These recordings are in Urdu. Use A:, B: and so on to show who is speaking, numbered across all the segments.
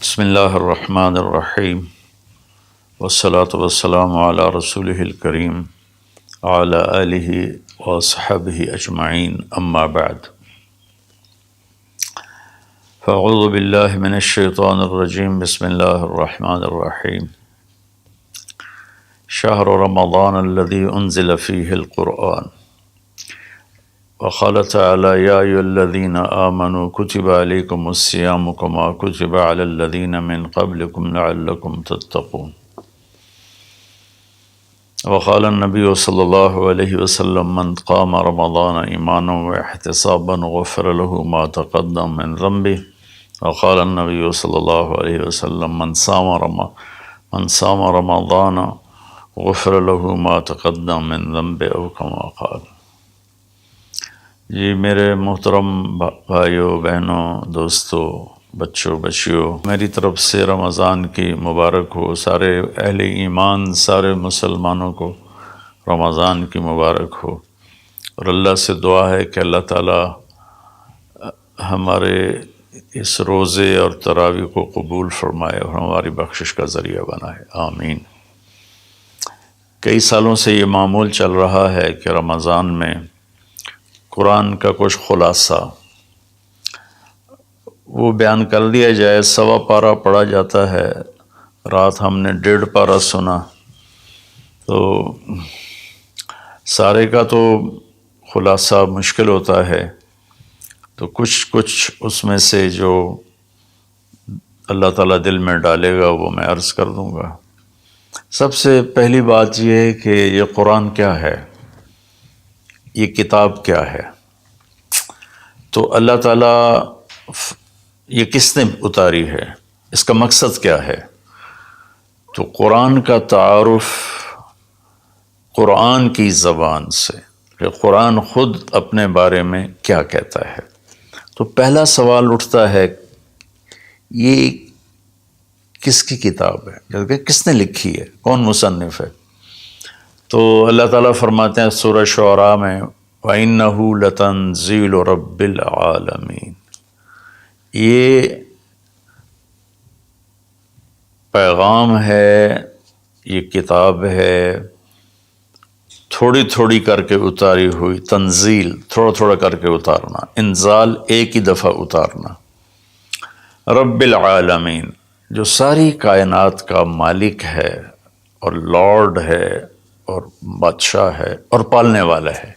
A: بسم اللہ الرحمن الرحیم والصلاة والسلام علی رسولہ الکریم وعلی آلہ واصحابہ اجمعین اما بعد فاعوذ باللہ من الشیطان الرجیم بسم اللہ الرحمن الرحیم شہر رمضان الذی انزل فیہ القرآن وقال تعالی یا ایھا الذین آمنوا کتب علیکم الصیام کما کتب علی الذین من قبلکم لعلکم تتقون وقال النبی صلی اللہ علیہ وسلم من قام رمضان ایمانا واحتسابا غفر له ما تقدم من ذنبه وقال النبی صلی اللہ علیہ وسلم من صام رمضان غفر له ما تقدم من ذنبه او کما قال۔ جی میرے محترم بھائیوں بہنوں دوستوں بچوں بچیوں، میری طرف سے رمضان کی مبارک ہو۔ سارے اہل ایمان سارے مسلمانوں کو رمضان کی مبارک ہو، اور اللہ سے دعا ہے کہ اللہ تعالیٰ ہمارے اس روزے اور تراویح کو قبول فرمائے اور ہماری بخشش کا ذریعہ بنائے، آمین۔ کئی سالوں سے یہ معمول چل رہا ہے کہ رمضان میں قرآن کا کچھ خلاصہ وہ بیان کر دیا جائے۔ 1.25 پارہ پڑھا جاتا ہے، رات ہم نے 1.5 پارہ سنا، تو سارے کا تو خلاصہ مشکل ہوتا ہے، تو کچھ اس میں سے جو اللہ تعالیٰ دل میں ڈالے گا وہ میں عرض کر دوں گا۔ سب سے پہلی بات یہ ہے کہ یہ قرآن کیا ہے، یہ کتاب کیا ہے؟ تو اللہ تعالیٰ یہ کس نے اتاری ہے، اس کا مقصد کیا ہے؟ تو قرآن کا تعارف قرآن کی زبان سے، کہ قرآن خود اپنے بارے میں کیا کہتا ہے۔ تو پہلا سوال اٹھتا ہے یہ کس کی کتاب ہے، جبکہ کس نے لکھی ہے، کون مصنف ہے؟ تو اللہ تعالیٰ فرماتے ہیں سورہ شعراء میں وَإِنَّهُ لَتَنزِيلُ رَبِّ الْعَالَمِينَ، یہ پیغام ہے، یہ کتاب ہے، تھوڑی تھوڑی کر کے اتاری ہوئی، تنزیل تھوڑا تھوڑا کر کے اتارنا، انزال ایک ہی دفعہ اتارنا۔ رب العالمین، جو ساری کائنات کا مالک ہے اور لارڈ ہے اور بادشاہ ہے اور پالنے والا ہے۔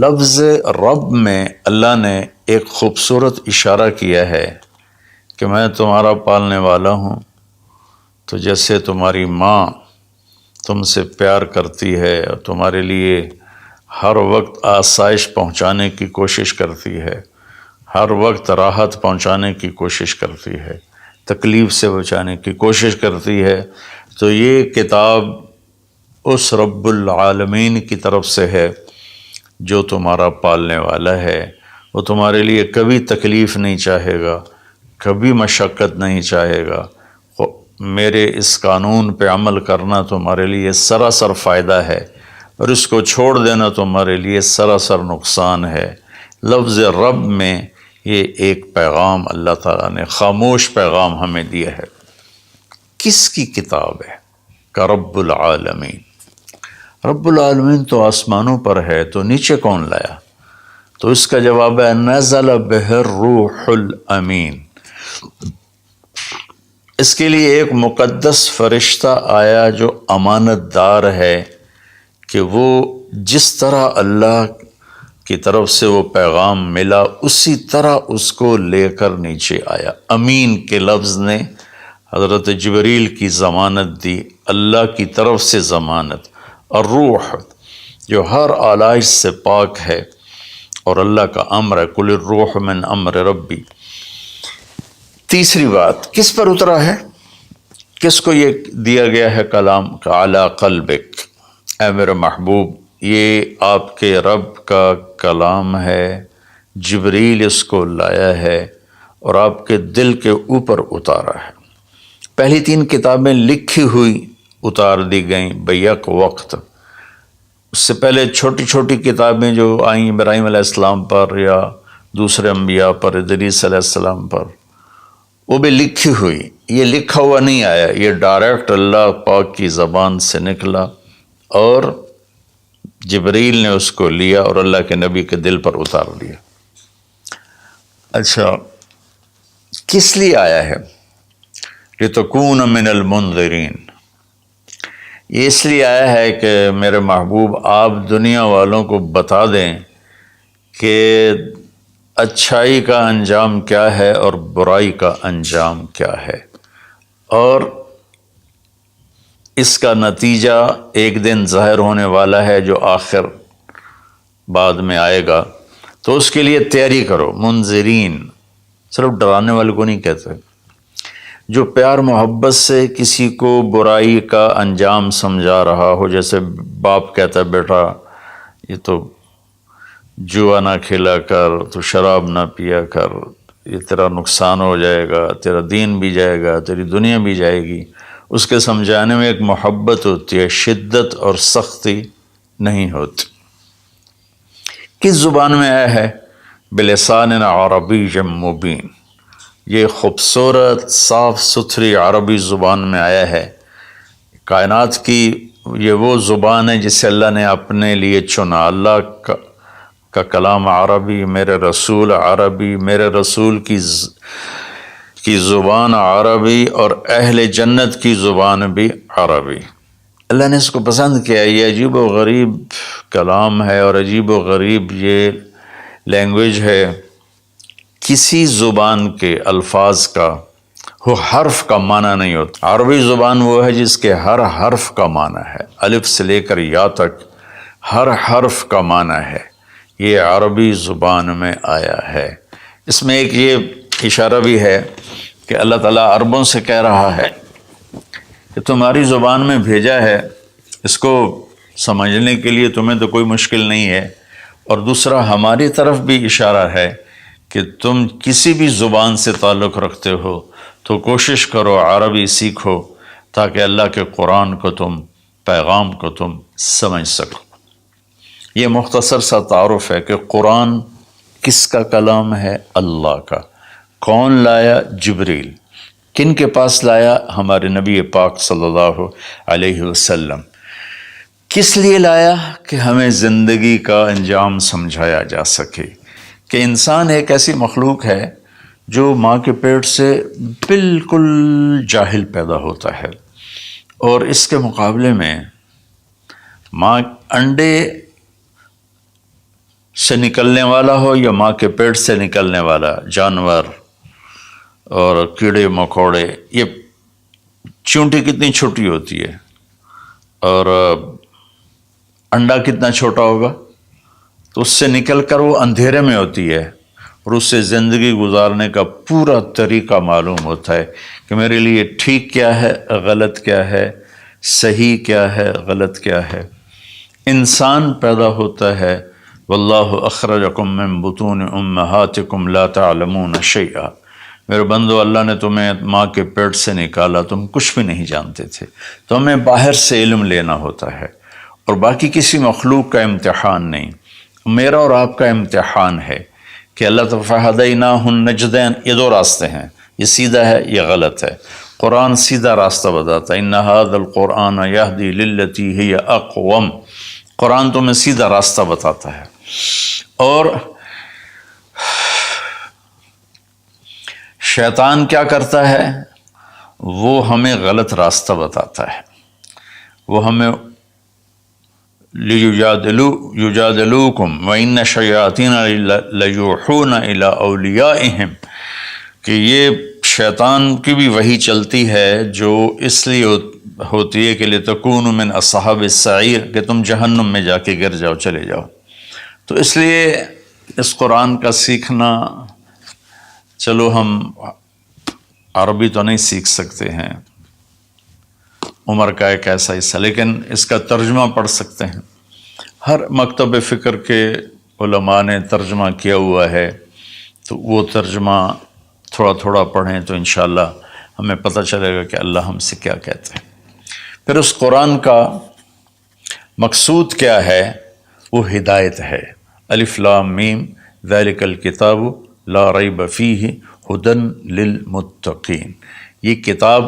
A: لفظ رب میں اللہ نے ایک خوبصورت اشارہ کیا ہے کہ میں تمہارا پالنے والا ہوں، تو جیسے تمہاری ماں تم سے پیار کرتی ہے اور تمہارے لیے ہر وقت آسائش پہنچانے کی کوشش کرتی ہے، ہر وقت راحت پہنچانے کی کوشش کرتی ہے، تکلیف سے بچانے کی کوشش کرتی ہے، تو یہ کتاب اس رب العالمین کی طرف سے ہے جو تمہارا پالنے والا ہے۔ وہ تمہارے لیے کبھی تکلیف نہیں چاہے گا، کبھی مشقت نہیں چاہے گا۔ میرے اس قانون پہ عمل کرنا تمہارے لیے سراسر فائدہ ہے، اور اس کو چھوڑ دینا تمہارے لیے سراسر نقصان ہے۔ لفظ رب میں یہ ایک پیغام اللہ تعالیٰ نے خاموش پیغام ہمیں دیا ہے۔ کس کی کتاب ہے؟ کا رب العالمین۔ رب العالمین تو آسمانوں پر ہے، تو نیچے کون لایا؟ تو اس کا جواب ہے نزل بہ الروح الامین۔ اس کے لیے ایک مقدس فرشتہ آیا جو امانت دار ہے، کہ وہ جس طرح اللہ کی طرف سے وہ پیغام ملا اسی طرح اس کو لے کر نیچے آیا۔ امین کے لفظ نے حضرت جبریل کی ضمانت دی، اللہ کی طرف سے ضمانت۔ اور روح جو ہر آلائش سے پاک ہے اور اللہ کا امر ہے، قل الروح من امر ربی۔ تیسری بات، کس پر اترا ہے؟ کس کو یہ دیا گیا ہے کلام؟ علی قلبک، اے میرے محبوب، یہ آپ کے رب کا کلام ہے، جبریل اس کو لایا ہے اور آپ کے دل کے اوپر اتارا ہے۔ پہلی 3 کتابیں لکھی ہوئی اتار دی گئیں بیک وقت۔ اس سے پہلے چھوٹی چھوٹی کتابیں جو آئیں ابراہیم علیہ السلام پر یا دوسرے انبیاء پر، ادریس علیہ السلام پر، وہ بھی لکھی ہوئی، یہ لکھا ہوا نہیں آیا، یہ ڈائریکٹ اللہ پاک کی زبان سے نکلا اور جبریل نے اس کو لیا اور اللہ کے نبی کے دل پر اتار لیا۔ اچھا، کس لیے آیا ہے؟ لِتَكُونَ مِنَ الْمُنذِرِينَ، یہ اس لیے آیا ہے کہ میرے محبوب آپ دنیا والوں کو بتا دیں کہ اچھائی کا انجام کیا ہے اور برائی کا انجام کیا ہے، اور اس کا نتیجہ ایک دن ظاہر ہونے والا ہے جو آخر بعد میں آئے گا، تو اس کے لیے تیاری کرو۔ منذرین صرف ڈرانے والے کو نہیں کہتے، جو پیار محبت سے کسی کو برائی کا انجام سمجھا رہا ہو، جیسے باپ کہتا ہے بیٹا یہ تو جوا نہ کھیلا کر، تو شراب نہ پیا کر، یہ تیرا نقصان ہو جائے گا، تیرا دین بھی جائے گا، تیری دنیا بھی جائے گی، اس کے سمجھانے میں ایک محبت ہوتی ہے، شدت اور سختی نہیں ہوتی۔ کس زبان میں آیا ہے؟ بلسان عربی مبین، یہ خوبصورت صاف ستھری عربی زبان میں آیا ہے۔ کائنات کی یہ وہ زبان ہے جسے اللہ نے اپنے لیے چنا۔ اللہ کا کلام عربی، میرے رسول عربی، میرے رسول کی زبان عربی، اور اہل جنت کی زبان بھی عربی۔ اللہ نے اس کو پسند کیا۔ یہ عجیب و غریب کلام ہے اور عجیب و غریب یہ لینگویج ہے۔ کسی زبان کے الفاظ کا وہ حرف کا معنی نہیں ہوتا۔ عربی زبان وہ ہے جس کے ہر حرف کا معنی ہے، الف سے لے کر یا تک ہر حرف کا معنی ہے۔ یہ عربی زبان میں آیا ہے۔ اس میں ایک یہ اشارہ بھی ہے کہ اللہ تعالیٰ عربوں سے کہہ رہا ہے کہ تمہاری زبان میں بھیجا ہے، اس کو سمجھنے کے لیے تمہیں تو کوئی مشکل نہیں ہے، اور دوسرا ہماری طرف بھی اشارہ ہے کہ تم کسی بھی زبان سے تعلق رکھتے ہو تو کوشش کرو عربی سیکھو تاکہ اللہ کے قرآن کو تم، پیغام کو تم سمجھ سکو۔ یہ مختصر سا تعارف ہے کہ قرآن کس کا کلام ہے؟ اللہ کا۔ کون لایا؟ جبریل۔ کن کے پاس لایا؟ ہمارے نبی پاک صلی اللہ علیہ وسلم۔ کس لیے لایا؟ کہ ہمیں زندگی کا انجام سمجھایا جا سکے کہ انسان ایک ایسی مخلوق ہے جو ماں کے پیٹ سے بالکل جاہل پیدا ہوتا ہے، اور اس کے مقابلے میں ماں انڈے سے نکلنے والا ہو یا ماں کے پیٹ سے نکلنے والا جانور اور کیڑے مکوڑے، یہ چونٹی کتنی چھوٹی ہوتی ہے اور انڈا کتنا چھوٹا ہوگا، تو اس سے نکل کر وہ اندھیرے میں ہوتی ہے، اور اس سے زندگی گزارنے کا پورا طریقہ معلوم ہوتا ہے کہ میرے لیے ٹھیک کیا ہے، غلط کیا ہے، صحیح کیا ہے، غلط کیا ہے۔ انسان پیدا ہوتا ہے، واللہ اخرجکم من بطون امہاتکم لا تعلمون شیئا، میرے بندو اللہ نے تمہیں ماں کے پیٹ سے نکالا، تم کچھ بھی نہیں جانتے تھے، تو ہمیں باہر سے علم لینا ہوتا ہے، اور باقی کسی مخلوق کا امتحان نہیں، میرا اور آپ کا امتحان ہے کہ اللہ تعالیٰ فَهَدَيْنَاهُ النَّجْدَيْنِ، یہ دو راستے ہیں، یہ سیدھا ہے، یہ غلط ہے۔ قرآن سیدھا راستہ بتاتا ہے، إِنَّ هَذَا الْقُرْآنَ يَهْدِي لِلَّتِي هِيَ أَقْوَمُ، قرآن تمہیں سیدھا راستہ بتاتا ہے۔ اور شیطان کیا کرتا ہے؟ وہ ہمیں غلط راستہ بتاتا ہے، وہ ہمیں یجادلوکم وَإِنَّ الشَّیَاطِینَ لَیُوحُونَ إِلیٰ أَوْلِیَائِہِم، کہ یہ شیطان کی بھی وحی چلتی ہے جو اس لیے ہوتی ہے کہ لِتَکُونُوا مِنْ أَصْحَابِ السَّعِیرِ، کہ تم جہنم میں جا کے گر جاؤ، چلے جاؤ۔ تو اس لیے اس قرآن کا سیکھنا، چلو ہم عربی تو نہیں سیکھ سکتے ہیں، عمر کا ایک ایسا حصہ، لیکن اس کا ترجمہ پڑھ سکتے ہیں۔ ہر مکتب فکر کے علماء نے ترجمہ کیا ہوا ہے، تو وہ ترجمہ تھوڑا تھوڑا پڑھیں تو انشاءاللہ ہمیں پتہ چلے گا کہ اللہ ہم سے کیا کہتے ہیں۔ پھر اس قرآن کا مقصود کیا ہے؟ وہ ہدایت ہے۔ الف لام میم ذالک الکتاب لا ریب فیہ ہدن للمتقین، یہ کتاب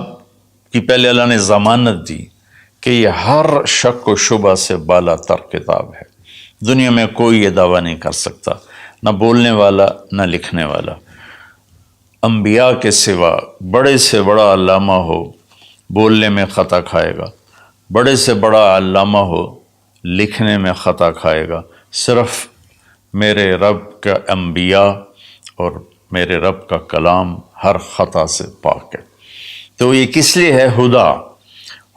A: کی پہلے اللہ نے ضمانت دی کہ یہ ہر شک و شبہ سے بالا تر کتاب ہے، دنیا میں کوئی یہ دعویٰ نہیں کر سکتا، نہ بولنے والا نہ لکھنے والا۔ انبیاء کے سوا بڑے سے بڑا علامہ ہو بولنے میں خطا کھائے گا، بڑے سے بڑا علامہ ہو لکھنے میں خطا کھائے گا، صرف میرے رب کا انبیاء اور میرے رب کا کلام ہر خطا سے پاک ہے۔ تو یہ کس لیے ہے؟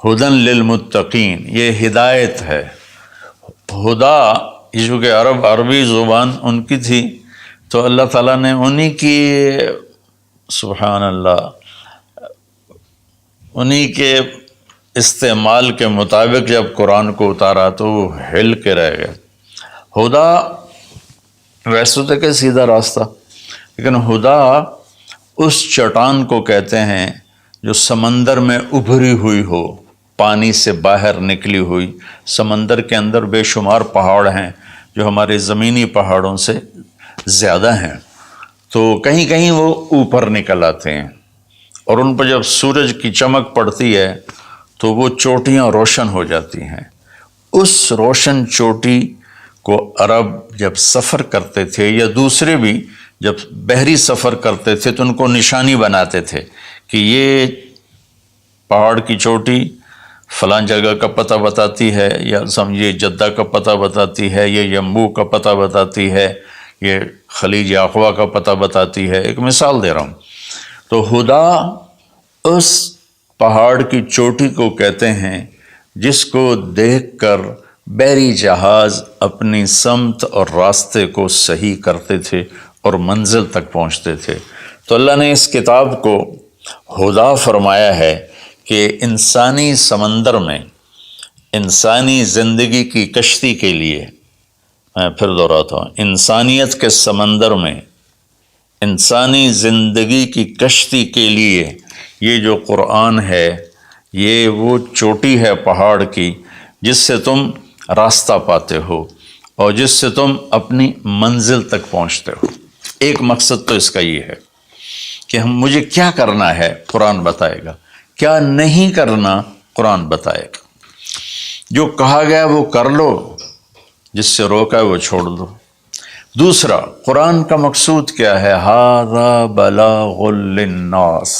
A: ہدن للمتقین، یہ ہدایت ہے۔ ہدا یہ جو کہ عربی زبان ان کی تھی، تو اللہ تعالیٰ نے انہی کی، سبحان اللہ، انہی کے استعمال کے مطابق جب قرآن کو اتارا تو وہ ہل کے رہ گئے۔ ہدا ویسے تو کہ سیدھا راستہ، لیکن ہدا اس چٹان کو کہتے ہیں جو سمندر میں ابھری ہوئی ہو، پانی سے باہر نکلی ہوئی۔ سمندر کے اندر بے شمار پہاڑ ہیں جو ہمارے زمینی پہاڑوں سے زیادہ ہیں، تو کہیں کہیں وہ اوپر نکل آتے ہیں، اور ان پر جب سورج کی چمک پڑتی ہے تو وہ چوٹیاں روشن ہو جاتی ہیں۔ اس روشن چوٹی کو عرب جب سفر کرتے تھے یا دوسرے بھی جب بحری سفر کرتے تھے تو ان کو نشانی بناتے تھے کہ یہ پہاڑ کی چوٹی فلاں جگہ کا پتہ بتاتی ہے، یا سمجھیے جدہ کا پتہ بتاتی ہے، یہ یمبو کا پتہ بتاتی ہے، یہ خلیج عقبہ کا پتہ بتاتی ہے۔ ایک مثال دے رہا ہوں۔ تو ہدا اس پہاڑ کی چوٹی کو کہتے ہیں جس کو دیکھ کر بحری جہاز اپنی سمت اور راستے کو صحیح کرتے تھے اور منزل تک پہنچتے تھے۔ تو اللہ نے اس کتاب کو ہدا فرمایا ہے کہ انسانی سمندر میں، انسانی زندگی کی کشتی کے لیے، میں پھر دہراتا ہوں، انسانیت کے سمندر میں انسانی زندگی کی کشتی کے لیے یہ جو قرآن ہے، یہ وہ چوٹی ہے پہاڑ کی جس سے تم راستہ پاتے ہو اور جس سے تم اپنی منزل تک پہنچتے ہو۔ ایک مقصد تو اس کا یہ ہے کہ مجھے کیا کرنا ہے قرآن بتائے گا، کیا نہیں کرنا قرآن بتائے گا۔ جو کہا گیا وہ کر لو، جس سے روکا ہے وہ چھوڑ دو۔ دوسرا، قرآن کا مقصود کیا ہے؟ ھذا بلاغ للناس،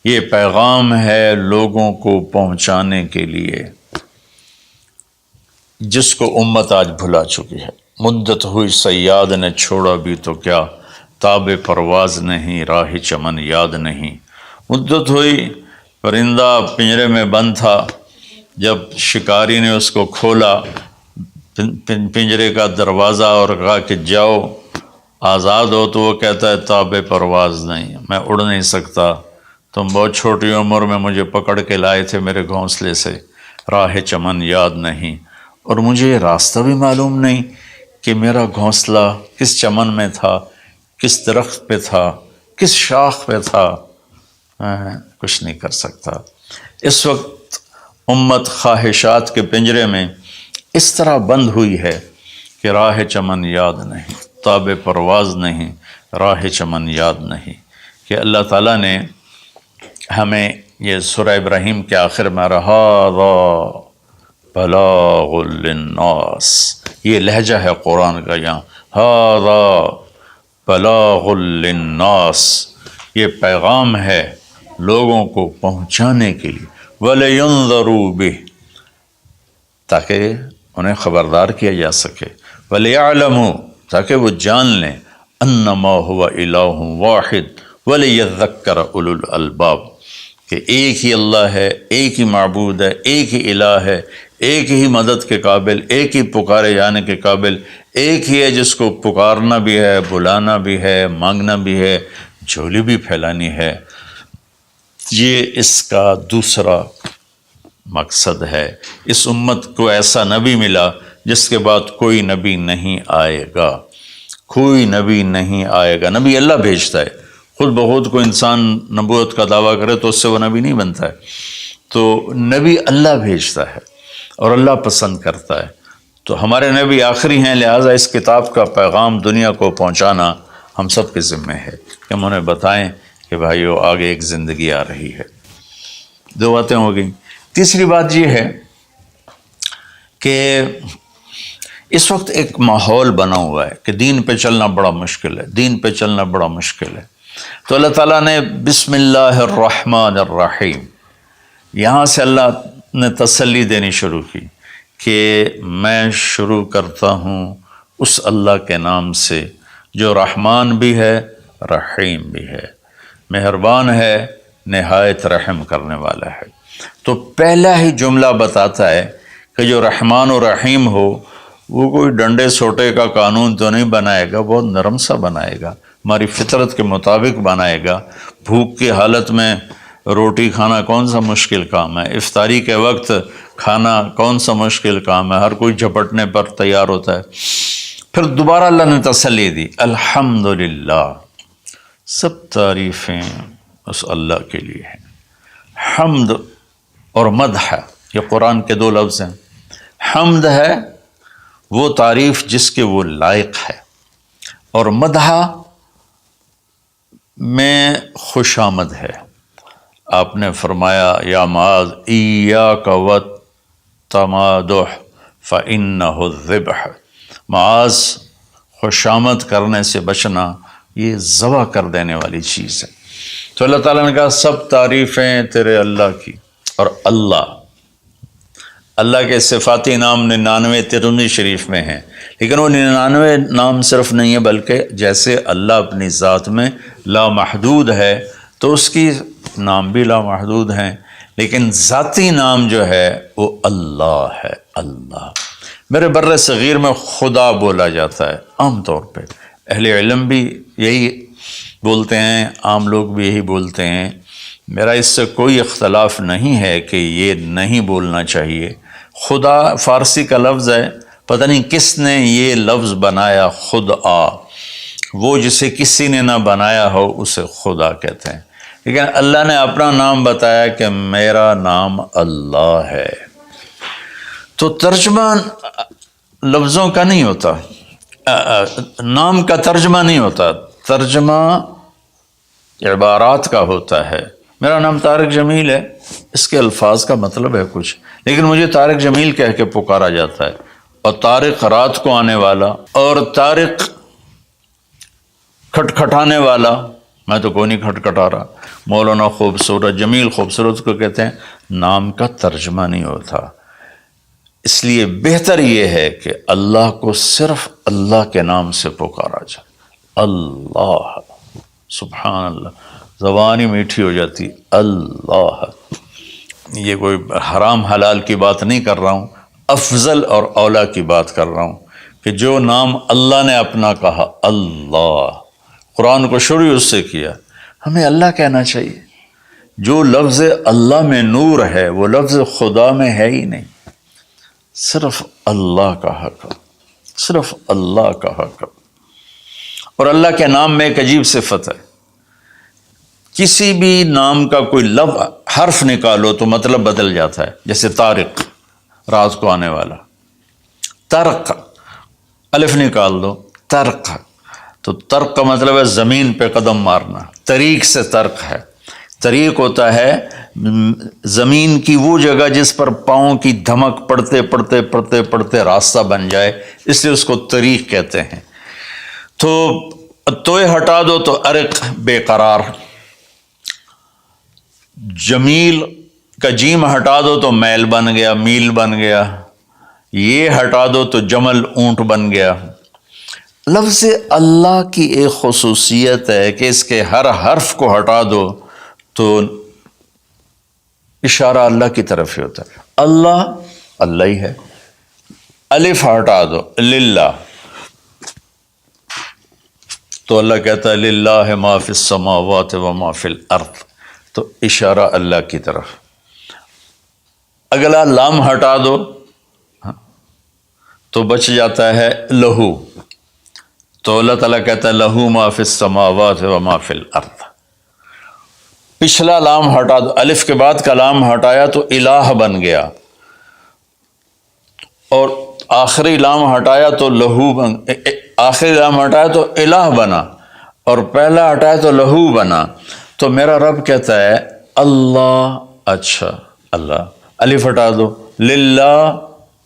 A: یہ پیغام ہے لوگوں کو پہنچانے کے لیے، جس کو امت آج بھلا چکی ہے۔ مدت ہوئی صیاد نے چھوڑا بھی تو کیا، تاب پرواز نہیں راہ چمن یاد نہیں۔ مدت ہوئی، پرندہ پنجرے میں بند تھا، جب شکاری نے اس کو کھولا پنجرے کا دروازہ اور کہا کہ جاؤ آزاد ہو، تو وہ کہتا ہے تاب پرواز نہیں، میں اڑ نہیں سکتا، تم بہت چھوٹی عمر میں مجھے پکڑ کے لائے تھے میرے گھونسلے سے، راہ چمن یاد نہیں، اور مجھے یہ راستہ بھی معلوم نہیں کہ میرا گھونسلہ کس چمن میں تھا، کس درخت پہ تھا، کس شاخ پہ تھا، میں کچھ نہیں کر سکتا۔ اس وقت امت خواہشات کے پنجرے میں اس طرح بند ہوئی ہے کہ راہ چمن یاد نہیں، تاب پرواز نہیں، راہ چمن یاد نہیں، کہ اللہ تعالیٰ نے ہمیں یہ سورہ ابراہیم کے آخر میں ھذا بلاغ للناس، یہ لہجہ ہے قرآن کا، یہاں ھذا بلاغ للناس، یہ پیغام ہے لوگوں کو پہنچانے کے لیے، وَلِيُنذَرُوا بِهِ، تاکہ انہیں خبردار کیا جا سکے، وَلِيَعْلَمُوا، تاکہ وہ جان لیں، أَنَّمَا هُوَ إِلَٰهٌ وَاحِدٌ وَلِيَذَّكَّرَ أُولُو الْأَلْبَابِ، کہ ایک ہی اللہ ہے، ایک ہی معبود ہے، ایک ہی الہ ہے، ایک ہی مدد کے قابل، ایک ہی پکارے جانے کے قابل، ایک ہی ہے جس کو پکارنا بھی ہے، بلانا بھی ہے، مانگنا بھی ہے، جھولی بھی پھیلانی ہے۔ یہ اس کا دوسرا مقصد ہے۔ اس امت کو ایسا نبی ملا جس کے بعد کوئی نبی نہیں آئے گا، کوئی نبی نہیں آئے گا۔ نبی اللہ بھیجتا ہے، خود بخود کوئی انسان نبوت کا دعویٰ کرے تو اس سے وہ نبی نہیں بنتا ہے، تو نبی اللہ بھیجتا ہے اور اللہ پسند کرتا ہے۔ تو ہمارے نبی آخری ہیں، لہٰذا اس کتاب کا پیغام دنیا کو پہنچانا ہم سب کے ذمہ ہے کہ ہم انہیں بتائیں کہ بھائیو آگے ایک زندگی آ رہی ہے۔ 2 باتیں ہو گئیں۔ تیسری بات یہ ہے کہ اس وقت ایک ماحول بنا ہوا ہے کہ دین پہ چلنا بڑا مشکل ہے، دین پہ چلنا بڑا مشکل ہے۔ تو اللہ تعالیٰ نے بسم اللہ الرحمن الرحیم، یہاں سے اللہ نے تسلی دینی شروع کی کہ میں شروع کرتا ہوں اس اللہ کے نام سے جو رحمان بھی ہے رحیم بھی ہے، مہربان ہے، نہایت رحم کرنے والا ہے۔ تو پہلا ہی جملہ بتاتا ہے کہ جو رحمان و رحیم ہو وہ کوئی ڈنڈے سوٹے کا قانون تو نہیں بنائے گا، بہت نرم سا بنائے گا، ہماری فطرت کے مطابق بنائے گا۔ بھوک کی حالت میں روٹی کھانا کون سا مشکل کام ہے، افطاری کے وقت کھانا کون سا مشکل کام ہے، ہر کوئی جھپٹنے پر تیار ہوتا ہے۔ پھر دوبارہ اللہ نے تسلی دی، الحمدللہ، سب تعریفیں اس اللہ کے لیے ہیں۔ حمد اور مدح یہ قرآن کے 2 لفظ ہیں۔ حمد ہے وہ تعریف جس کے وہ لائق ہے، اور مدح میں خوش آمد ہے۔ آپ نے فرمایا یا معاذ ایاک والتمادح فإنہ الذبح، معاذ خوش آمد کرنے سے بچنا یہ ذبح کر دینے والی چیز ہے۔ تو اللہ تعالیٰ نے کہا سب تعریفیں تیرے اللہ کی، اور اللہ کے صفاتی نام 99 ترمذی شریف میں ہیں، لیکن وہ 99 نام صرف نہیں ہے بلکہ جیسے اللہ اپنی ذات میں لامحدود ہے تو اس کی نام بھی لامحدود ہیں، لیکن ذاتی نام جو ہے وہ اللہ ہے۔ اللہ میرے بر صغیر میں خدا بولا جاتا ہے عام طور پہ، اہل علم بھی یہی بولتے ہیں، عام لوگ بھی یہی بولتے ہیں۔ میرا اس سے کوئی اختلاف نہیں ہے کہ یہ نہیں بولنا چاہیے۔ خدا فارسی کا لفظ ہے، پتہ نہیں کس نے یہ لفظ بنایا، خدا، وہ جسے کسی نے نہ بنایا ہو اسے خدا کہتے ہیں، لیکن اللہ نے اپنا نام بتایا کہ میرا نام اللہ ہے۔ تو ترجمہ لفظوں کا نہیں ہوتا، نام کا ترجمہ نہیں ہوتا، ترجمہ عبارات کا ہوتا ہے۔ میرا نام طارق جمیل ہے، اس کے الفاظ کا مطلب ہے کچھ، لیکن مجھے طارق جمیل کہہ کے پکارا جاتا ہے، اور طارق رات کو آنے والا، اور طارق کھٹکھٹانے والا، میں تو کوئی نہیں کھٹکھٹا رہا۔ مولانا خوبصورت، جمیل خوبصورت کو کہتے ہیں، نام کا ترجمہ نہیں ہوتا۔ اس لیے بہتر یہ ہے کہ اللہ کو صرف اللہ کے نام سے پکارا جائے، اللہ، سبحان اللہ، زبان ہی میٹھی ہو جاتی، اللہ۔ یہ کوئی حرام حلال کی بات نہیں کر رہا ہوں، افضل اور اولا کی بات کر رہا ہوں کہ جو نام اللہ نے اپنا کہا، اللہ، قرآن کو شروع اس سے کیا، ہمیں اللہ کہنا چاہیے۔ جو لفظ اللہ میں نور ہے وہ لفظ خدا میں ہے ہی نہیں، صرف اللہ کا حق، صرف اللہ کا حق۔ اور اللہ کے نام میں ایک عجیب صفت ہے، کسی بھی نام کا کوئی لفظ حرف نکالو تو مطلب بدل جاتا ہے۔ جیسے طارق، رات کو آنے والا، طرق، الف نکال دو، طرق، تو طرق کا مطلب ہے زمین پہ قدم مارنا، طریق سے طرق ہے۔ طریق ہوتا ہے زمین کی وہ جگہ جس پر پاؤں کی دھمک پڑتے پڑتے پڑتے پڑتے راستہ بن جائے، اس لیے اس کو طریق کہتے ہیں۔ تو توئے ہٹا دو تو ارق، بے قرار۔ جمیل کا جیم ہٹا دو تو میل بن گیا، میل بن گیا۔ یہ ہٹا دو تو جمل، اونٹ بن گیا۔ لفظ اللہ کی ایک خصوصیت ہے کہ اس کے ہر حرف کو ہٹا دو تو اشارہ اللہ کی طرف ہی ہوتا ہے، اللہ اللہ ہی ہے۔ الف ہٹا دو، للہ، تو اللہ کہتا ہے للہ ما فی السماوات و ما فی الارض، تو اشارہ اللہ کی طرف۔ اگلا لام ہٹا دو تو بچ جاتا ہے لہو، تو اللہ تعالیٰ کہتا ہے لہو ما فی السماوات و ما فی الارض۔ پچھلا لام ہٹا دو، الف کے بعد کا لام ہٹایا تو الہ بن گیا، اور آخری لام ہٹایا تو لہو بن، آخری لام ہٹایا تو الہ بنا۔ اور پہلا ہٹایا تو لہو بنا. تو میرا رب کہتا ہے اللہ، اچھا اللہ، الف ہٹا دو، للہ،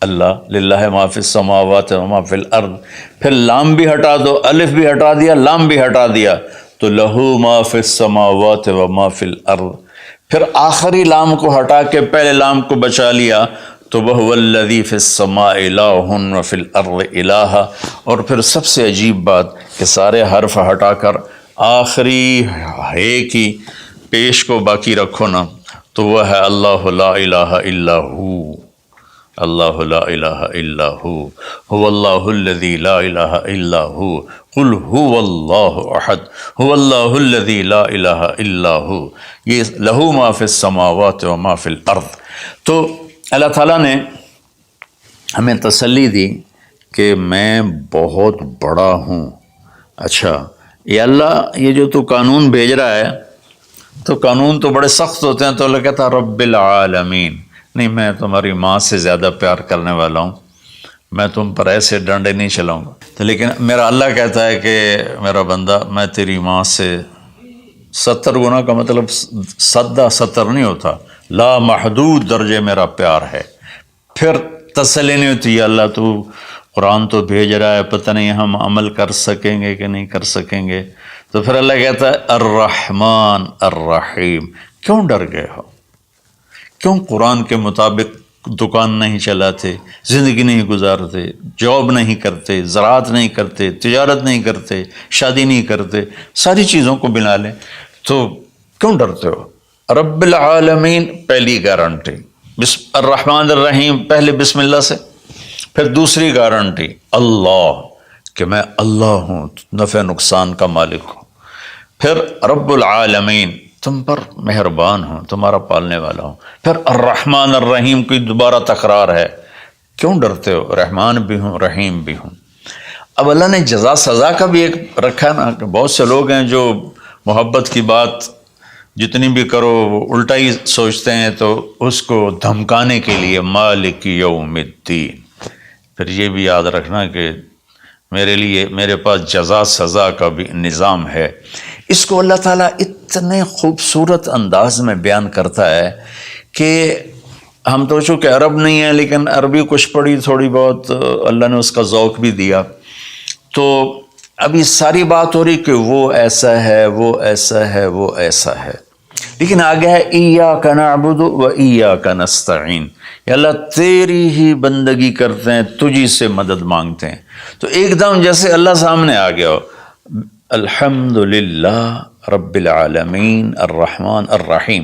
A: اللہ، للہ ما فی السماوات و ما فی الارض، پھر لام بھی ہٹا دو، الف بھی ہٹا دیا، لام بھی ہٹا دیا، تو لہو ما فی السماوات و ما فی الارض. پھر آخری لام کو ہٹا کے پہلے لام کو بچا لیا تو وَهُوَ الَّذِي فِي السَّمَاءِ إِلَٰهٌ وَفِي الْأَرْضِ إِلَٰهٌ. اور پھر سب سے عجیب بات کہ سارے حرف ہٹا کر آخری ہے کی پیش کو باقی رکھو نا، تو وہ ہے اللہ لا الہ الا ہو. اللہ لا الہ الا ہو، هو اللہ الذی لا الہ الا ہو، قل هو اللہ احد، هو اللہ الذی لا الہ الا ہو. یہ لہو ما فی السماوات و ما فی الارض. تو اللہ تعالیٰ نے ہمیں تسلی دی کہ میں بہت بڑا ہوں. اچھا یہ اللہ، یہ جو تو قانون بھیج رہا ہے تو قانون تو بڑے سخت ہوتے ہیں، تو اللہ کہتا رب العالمین، نہیں میں تمہاری ماں سے زیادہ پیار کرنے والا ہوں، میں تم پر ایسے ڈنڈے نہیں چلاؤں گا. تو لیکن میرا اللہ کہتا ہے کہ میرا بندہ میں تیری ماں سے 70 گنا کا مطلب 70 نہیں ہوتا، لا محدود درجے میرا پیار ہے. پھر تسلی نہیں ہوتی، اللہ تو قرآن تو بھیج رہا ہے، پتہ نہیں ہم عمل کر سکیں گے کہ نہیں کر سکیں گے. تو پھر اللہ کہتا ہے الرحمن الرحیم. کیوں ڈر گئے ہو؟ کیوں قرآن کے مطابق دکان نہیں چلاتے، زندگی نہیں گزارتے، جاب نہیں کرتے، زراعت نہیں کرتے، تجارت نہیں کرتے، شادی نہیں کرتے، ساری چیزوں کو بنا لیں، تو کیوں ڈرتے ہو؟ رب العالمین پہلی گارنٹی، الرحمن الرحیم پہلے بسم اللہ سے. پھر دوسری گارنٹی اللہ، کہ میں اللہ ہوں، نفع نقصان کا مالک ہوں. پھر رب العالمین، تم پر مہربان ہوں، تمہارا پالنے والا ہوں. پھر الرحمن الرحیم کی دوبارہ تکرار ہے. کیوں ڈرتے ہو؟ رحمان بھی ہوں، رحیم بھی ہوں. اب اللہ نے جزا سزا کا بھی ایک رکھا نا، کہ بہت سے لوگ ہیں جو محبت کی بات جتنی بھی کرو وہ الٹا ہی سوچتے ہیں، تو اس کو دھمکانے کے لیے مالک یوم الدین. پھر یہ بھی یاد رکھنا کہ میرے پاس جزا سزا کا بھی نظام ہے. اس کو اللہ تعالیٰ اتنے خوبصورت انداز میں بیان کرتا ہے کہ ہم تو چونکہ عرب نہیں ہیں، لیکن عربی کچھ پڑھی تھوڑی بہت، اللہ نے اس کا ذوق بھی دیا. تو ابھی ساری بات ہو رہی کہ وہ ایسا ہے، وہ ایسا ہے، وہ ایسا ہے، لیکن آگے ہے ایاک نعبد و ایاک نستعین. یا اللہ تیری ہی بندگی کرتے ہیں، تجھی سے مدد مانگتے ہیں. تو ایک دم جیسے اللہ سامنے آ گیا ہو، الحمدللہ رب العالمین الرحمن الرحیم.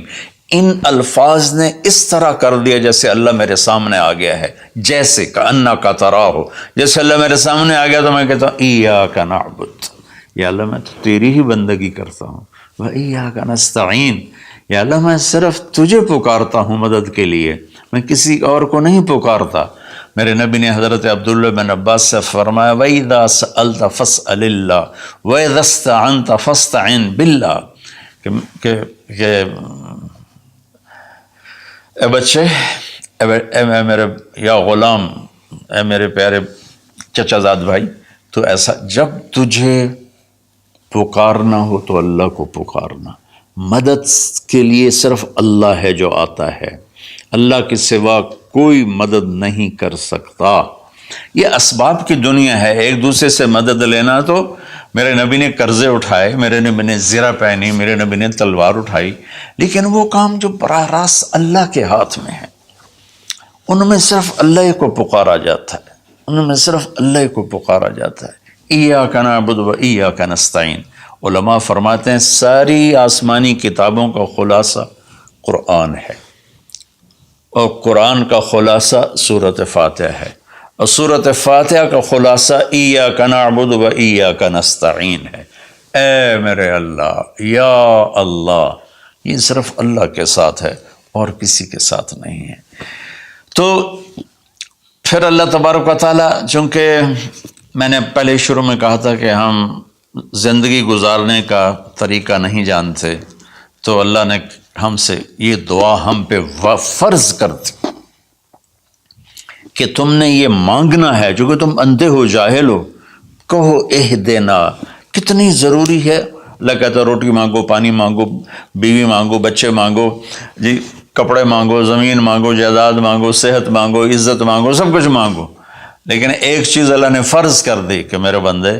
A: ان الفاظ نے اس طرح کر دیا جیسے اللہ میرے سامنے آ گیا ہے، جیسے کأنک تراہ، جیسے اللہ میرے سامنے آ گیا تو میں کہتا ہوں ایاک نعبد، یا اللہ میں تو تیری ہی بندگی کرتا ہوں، و ایاک نستعین، یا اللہ میں صرف تجھے پکارتا ہوں مدد کے لیے، میں کسی اور کو نہیں پکارتا. میرے نبی نے حضرت عبداللہ بن عباس سے فرمایا وَإِذَا سَأَلْتَ فَاسْأَلِ اللَّهِ وَإِذَا اسْتَعَنْتَ فَاسْتَعِنْ بِاللَّهِ، کہ اے بچے، اے میرے یا غلام، اے میرے پیارے چچا زاد بھائی، تو ایسا جب تجھے پکارنا ہو تو اللہ کو پکارنا. مدد کے لیے صرف اللہ ہے جو آتا ہے، اللہ کے سوا کوئی مدد نہیں کر سکتا. یہ اسباب کی دنیا ہے، ایک دوسرے سے مدد لینا. تو میرے نبی نے قرضے اٹھائے، میرے نبی نے زرہ پہنی، میرے نبی نے تلوار اٹھائی، لیکن وہ کام جو براہ راست اللہ کے ہاتھ میں ہے، ان میں صرف اللہ کو پکارا جاتا ہے، ان میں صرف اللہ کو پکارا جاتا ہے. ایاک نعبد و ایاک نستعین. علماء فرماتے ہیں ساری آسمانی کتابوں کا خلاصہ قرآن ہے، اور قرآن کا خلاصہ سورۃ فاتحہ ہے، اور سورۃ فاتحہ کا خلاصہ ایاک نعبد و ایاک نستعین ہے. اے میرے اللہ، یا اللہ، یہ صرف اللہ کے ساتھ ہے اور کسی کے ساتھ نہیں ہے. تو پھر اللہ تبارک و تعالیٰ، چونکہ میں نے پہلے شروع میں کہا تھا کہ ہم زندگی گزارنے کا طریقہ نہیں جانتے، تو اللہ نے ہم سے یہ دعا ہم پہ فرض کر دی کہ تم نے یہ مانگنا ہے، جو کہ تم اندھے ہو، جاہل ہو، کہو اہدنا، کتنی ضروری ہے. اللہ کہتا ہے روٹی مانگو، پانی مانگو، بیوی مانگو، بچے مانگو، جی کپڑے مانگو، زمین مانگو، جائیداد مانگو، صحت مانگو، عزت مانگو، سب کچھ مانگو. لیکن ایک چیز اللہ نے فرض کر دی کہ میرے بندے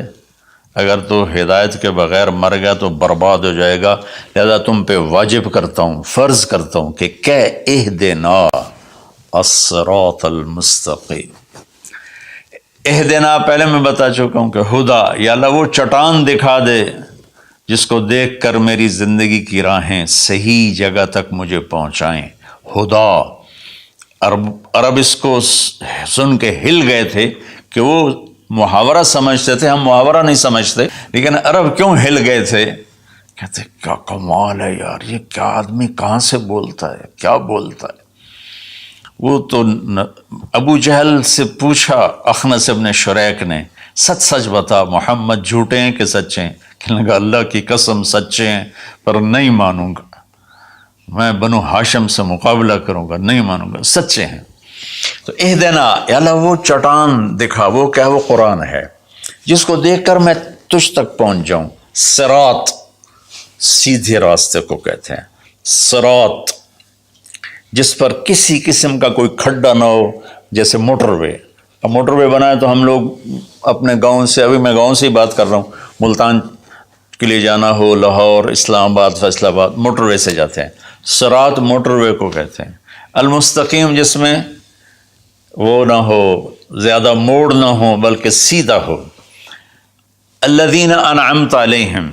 A: اگر تو ہدایت کے بغیر مر گیا تو برباد ہو جائے گا، لہذا تم پہ واجب کرتا ہوں، فرض کرتا ہوں کہ اہدنا الصراط المستقیم. اہدنا پہلے میں بتا چکا ہوں کہ ہدا، یا اللہ وہ چٹان دکھا دے جس کو دیکھ کر میری زندگی کی راہیں صحیح جگہ تک مجھے پہنچائیں. ہدا، عرب اس کو سن کے ہل گئے تھے کہ وہ محاورہ سمجھتے تھے، ہم محاورہ نہیں سمجھتے، لیکن عرب کیوں ہل گئے تھے؟ کہتے کیا کمال ہے یار، یہ کیا آدمی کہاں سے بولتا ہے، کیا بولتا ہے. وہ تو ابو جہل سے پوچھا اخنس ابن شریک نے، سچ سچ بتا محمد جھوٹے ہیں کہ سچے ہیں؟ کہنے لگا اللہ کی قسم سچے ہیں، پر نہیں مانوں گا، میں بنو ہاشم سے مقابلہ کروں گا، نہیں مانوں گا، سچے ہیں. تو اہدنا، یا اللہ وہ چٹان دکھا، وہ کیا، وہ قرآن ہے جس کو دیکھ کر میں تجھ تک پہنچ جاؤں. صراط، سیدھے راستے کو کہتے ہیں. صراط جس پر کسی قسم کا کوئی کھڈا نہ ہو، جیسے موٹر وے. اب موٹر وے بنائے تو ہم لوگ اپنے گاؤں سے، ابھی میں گاؤں سے ہی بات کر رہا ہوں، ملتان کے لیے جانا ہو، لاہور، اسلام آباد، فیصل آباد، موٹر وے سے جاتے ہیں. صراط موٹر وے کو کہتے ہیں. المستقیم جس میں وہ نہ ہو، زیادہ موڑ نہ ہو بلکہ سیدھا ہو. الذین انعمت علیہم،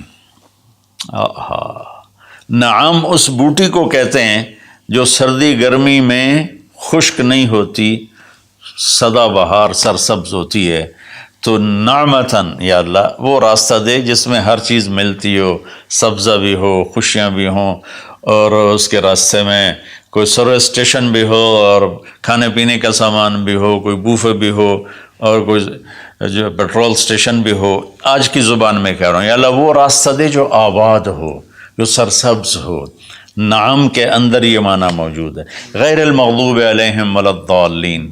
A: نعم اس بوٹی کو کہتے ہیں جو سردی گرمی میں خشک نہیں ہوتی، سدا بہار سرسبز ہوتی ہے. تو نعمتاً، یا اللہ وہ راستہ دے جس میں ہر چیز ملتی ہو، سبزہ بھی ہو، خوشیاں بھی ہوں، اور اس کے راستے میں کوئی سروس اسٹیشن بھی ہو، اور کھانے پینے کا سامان بھی ہو، کوئی بوفے بھی ہو، اور کوئی جو پیٹرول اسٹیشن بھی ہو. آج کی زبان میں کہہ رہا ہوں، یا اللہ وہ راستہ دے جو آباد ہو، جو سرسبز ہو. نعم کے اندر یہ معنی موجود ہے. غیر المغضوب علیہم ولا الضالین.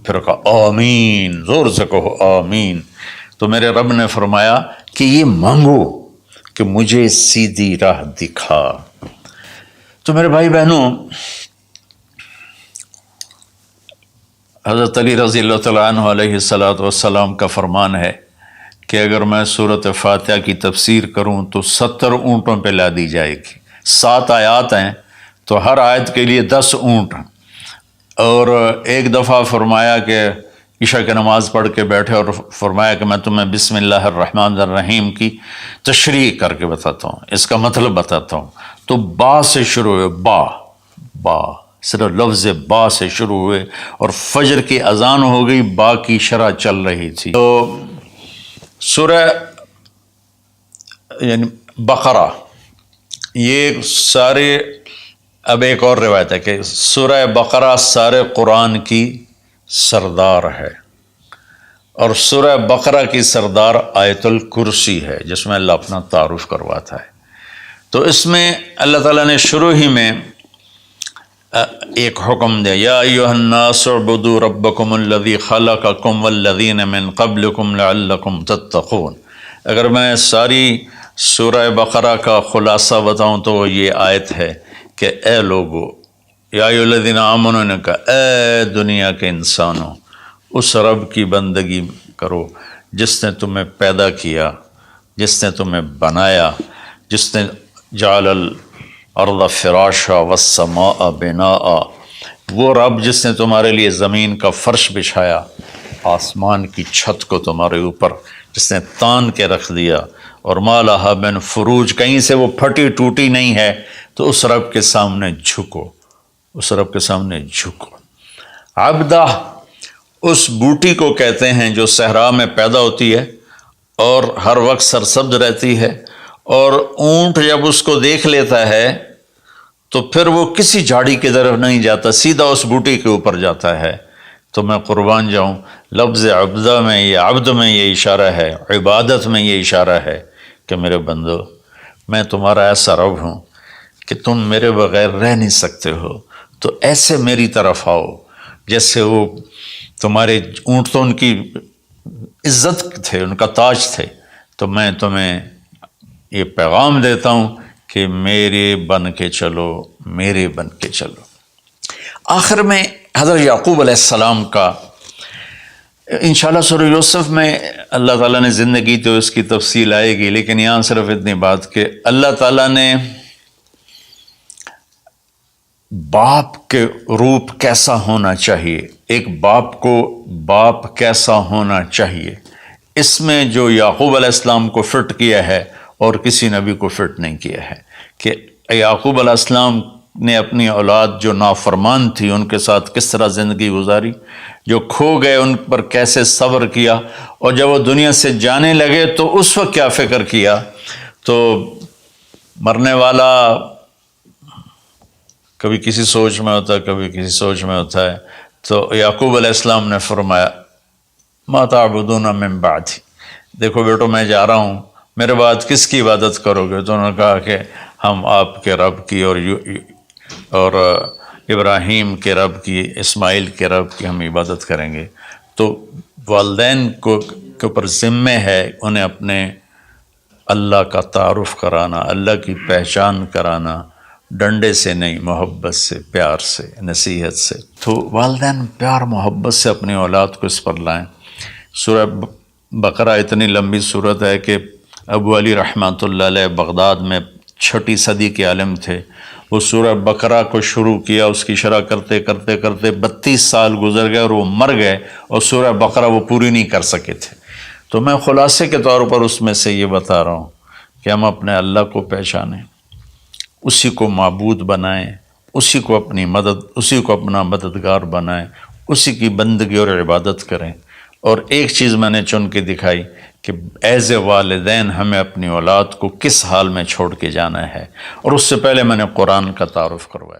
A: پھر کہا آمین، زور سے کہو آمین. تو میرے رب نے فرمایا کہ یہ مانگو کہ مجھے سیدھی راہ دکھا. تو میرے بھائی بہنوں، حضرت علی رضی اللہ تعالیٰ عنہ علیہ السلام کا فرمان ہے کہ اگر میں سورۃ فاتحہ کی تفسیر کروں تو 70 اونٹوں پہ لا دی جائے گی. 7 آیات ہیں تو ہر آیت کے لیے 10 اونٹ. اور ایک دفعہ فرمایا کہ عشاء کی نماز پڑھ کے بیٹھے اور فرمایا کہ میں تمہیں بسم اللہ الرحمن الرحیم کی تشریح کر کے بتاتا ہوں، اس کا مطلب بتاتا ہوں. تو با سے شروع ہوئے، با صرف لفظ با سے شروع ہوئے، اور فجر کی اذان ہو گئی، با کی شرح چل رہی تھی. تو سورہ یعنی بقرہ، یہ سارے، اب ایک اور روایت ہے کہ سورہ بقرہ سارے قرآن کی سردار ہے، اور سورہ بقرہ کی سردار آیت الکرسی ہے جس میں اللہ اپنا تعارف کرواتا ہے. تو اس میں اللہ تعالیٰ نے شروع ہی میں ایک حکم دیا، یا ایھا الناس اعبدوا ربکم الذی خلقکم والذین من قبلکم لعلکم تتقون. اگر میں ساری سورہ بقرہ کا خلاصہ بتاؤں تو یہ آیت ہے کہ اے لوگو، یا ایھا الذین آمنوا نے کہا اے دنیا کے انسانوں، اس رب کی بندگی کرو جس نے تمہیں پیدا کیا، جس نے تمہیں بنایا، جس نے جعل الارض فراشا والسماء بناء. وہ رب جس نے تمہارے لیے زمین کا فرش بچھایا، آسمان کی چھت کو تمہارے اوپر جس نے تان کے رکھ دیا، اور ما لہا من فروج، کہیں سے وہ پھٹی ٹوٹی نہیں ہے. تو اس رب کے سامنے جھکو، اس رب کے سامنے جھکو. عبدہ اس بوٹی کو کہتے ہیں جو صحرا میں پیدا ہوتی ہے اور ہر وقت سرسبز رہتی ہے، اور اونٹ جب اس کو دیکھ لیتا ہے تو پھر وہ کسی جھاڑی کی طرف نہیں جاتا، سیدھا اس بوٹی کے اوپر جاتا ہے. تو میں قربان جاؤں، لفظ عبدہ میں، یہ عبد میں یہ اشارہ ہے، عبادت میں یہ اشارہ ہے کہ میرے بندو، میں تمہارا ایسا رب ہوں کہ تم میرے بغیر رہ نہیں سکتے ہو. تو ایسے میری طرف آؤ جیسے وہ تمہارے اونٹ تو ان کی عزت تھے، ان کا تاج تھے. تو میں تمہیں یہ پیغام دیتا ہوں کہ میرے بن کے چلو، میرے بن کے چلو۔ آخر میں حضرت یعقوب علیہ السلام کا انشاءاللہ سورہ یوسف میں اللہ تعالیٰ نے زندگی تو اس کی تفصیل آئے گی، لیکن یہاں صرف اتنی بات کہ اللہ تعالیٰ نے باپ کے روپ کیسا ہونا چاہیے، ایک باپ کو باپ کیسا ہونا چاہیے، اس میں جو یعقوب علیہ السلام کو فٹ کیا ہے اور کسی نبی کو فٹ نہیں کیا ہے، کہ یعقوب علیہ السلام نے اپنی اولاد جو نافرمان تھی ان کے ساتھ کس طرح زندگی گزاری، جو کھو گئے ان پر کیسے صبر کیا، اور جب وہ دنیا سے جانے لگے تو اس وقت کیا فکر کیا۔ تو مرنے والا کبھی کسی سوچ میں ہوتا ہے، کبھی کسی سوچ میں ہوتا ہے، تو یعقوب علیہ السلام نے فرمایا ما تعبدون من بعدی، دیکھو بیٹو میں جا رہا ہوں، میرے بعد کس کی عبادت کرو گے؟ تو انہوں نے کہا کہ ہم آپ کے رب کی اور ابراہیم کے رب کی، اسماعیل کے رب کی ہم عبادت کریں گے۔ تو والدین کے اوپر ذمہ ہے انہیں اپنے اللہ کا تعارف کرانا، اللہ کی پہچان کرانا، ڈنڈے سے نہیں، محبت سے، پیار سے، نصیحت سے۔ تو والدین پیار محبت سے اپنی اولاد کو اس پر لائیں۔ سورہ بقرہ اتنی لمبی سورت ہے کہ ابو علی رحمۃ اللہ علیہ بغداد میں 6 صدی کے عالم تھے، وہ سورہ بقرہ کو شروع کیا، اس کی شرح کرتے کرتے کرتے 32 سال گزر گئے اور وہ مر گئے، اور سورہ بقرہ وہ پوری نہیں کر سکے تھے۔ تو میں خلاصے کے طور پر اس میں سے یہ بتا رہا ہوں کہ ہم اپنے اللہ کو پہچانیں، اسی کو معبود بنائیں، اسی کو اپنا مددگار بنائیں، اسی کی بندگی اور عبادت کریں۔ اور ایک چیز میں نے چن کے دکھائی کہ ایز اے والدین ہمیں اپنی اولاد کو کس حال میں چھوڑ کے جانا ہے، اور اس سے پہلے میں نے قرآن کا تعارف کروایا۔